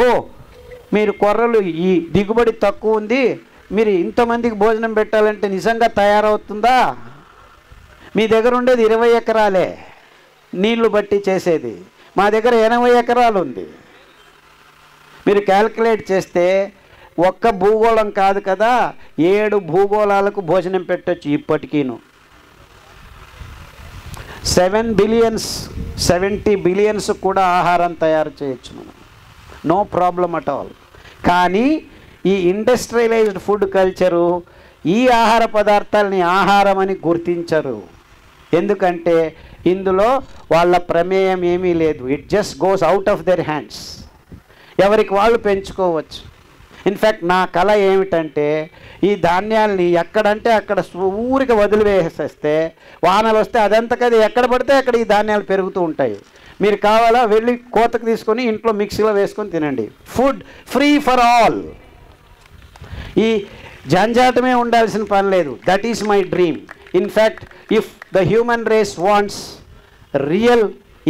ఓ మీరు కొర్రలు ఈ దిగుబడి తక్కువ ఉంది, మీరు ఇంతమందికి భోజనం పెట్టాలంటే నిజంగా తయారవుతుందా? మీ దగ్గర ఉండేది 20 ఎకరాలే నీళ్లు బట్టి చేసేది, మా దగ్గర 80 ఎకరాలు ఉంది. మీరు క్యాల్కులేట్ చేస్తే ఒక్క భూగోళం కాదు కదా, 7 భూగోళాలకు భోజనం పెట్టచ్చు ఇప్పటికీను. 70 బిలియన్స్ కూడా ఆహారం తయారు చేయొచ్చు మనం, నో ప్రాబ్లం అట్ ఆల్. కానీ ఈ ఇండస్ట్రియలైజ్డ్ ఫుడ్ కల్చరు ఈ ఆహార పదార్థాలని ఆహారం అని గుర్తించరు. ఎందుకంటే ఇందులో వాళ్ళ ప్రమేయం ఏమీ లేదు. It just goes out of their hands. ఎవరికి వాళ్ళు పెంచుకోవచ్చు. ఇన్ఫ్యాక్ట్ నా కళ ఏమిటంటే ఈ ధాన్యాల్ని ఎక్కడంటే అక్కడ ఊరికి వదిలివేసేస్తే వానలు వస్తే అదంతకది ఎక్కడ పడితే అక్కడ ఈ ధాన్యాలు పెరుగుతూ ఉంటాయి. మీరు కావాలా వెళ్ళి కోతకు తీసుకొని ఇంట్లో మిక్సీలో వేసుకొని తినండి. Food free for all. ఈ జంజాటమే ఉండాల్సిన పని లేదు. That is my dream. In fact if the human race wants real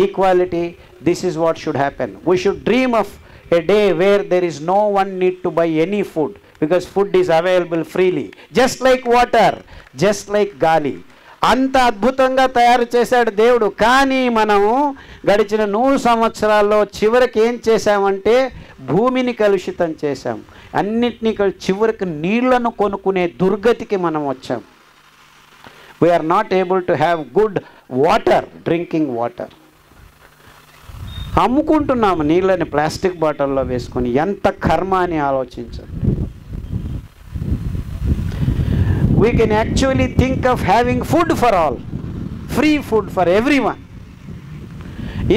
equality, this is what should happen. We should dream of a day where there is no one need to buy any food because food is available freely, just like water, just like గాలి. అంత అద్భుతంగా తయారు చేశాడు దేవుడు. కానీ మనము గడిచిన 100 సంవత్సరాల్లో చివరికి ఏం చేశామంటే భూమిని కలుషితం చేశాం. అన్నిటినీ చివరికి నీళ్లను కొనుక్కునే దుర్గతికి మనం వచ్చాం. we are not able to have good water, drinking water. అమ్ముకుంటున్నాము నీళ్ళని ప్లాస్టిక్ బాటిల్లో వేసుకొని. ఎంత కర్మ అని ఆలోచించండి. We can actually think of having food for all, free food for everyone.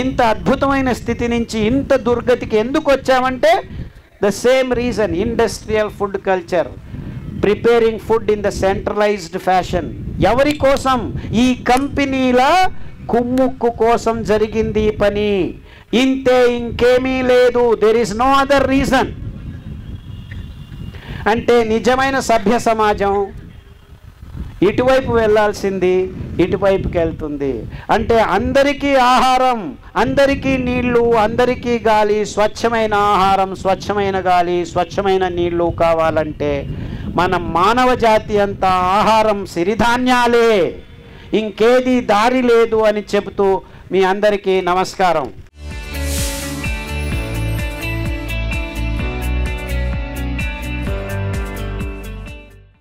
ఇంత అద్భుతమైన స్థితి నుంచి ఇంత దుర్గతికి ఎందుకు వచ్చామంటే the same reason, industrial food culture, preparing food in the centralised fashion. ఎవరి కోసం? ఈ కంపెనీల కుమ్ముక్కు కోసం జరిగింది ఈ పని. ఇంతే, ఇంకేమీ లేదు. There is no other reason. అంటే నిజమైన సభ్య సమాజం ఇటువైపు వెళ్ళాల్సింది ఇటువైపుకి వెళ్తుంది. అంటే అందరికీ ఆహారం, అందరికీ నీళ్లు, అందరికీ గాలి, స్వచ్ఛమైన ఆహారం, స్వచ్ఛమైన గాలి, స్వచ్ఛమైన నీళ్లు కావాలంటే మన మానవ జాతి అంతా ఆహారం సిరిధాన్యాలే, ఇంకేది దారి లేదు అని చెబుతూ మీ అందరికీ నమస్కారం.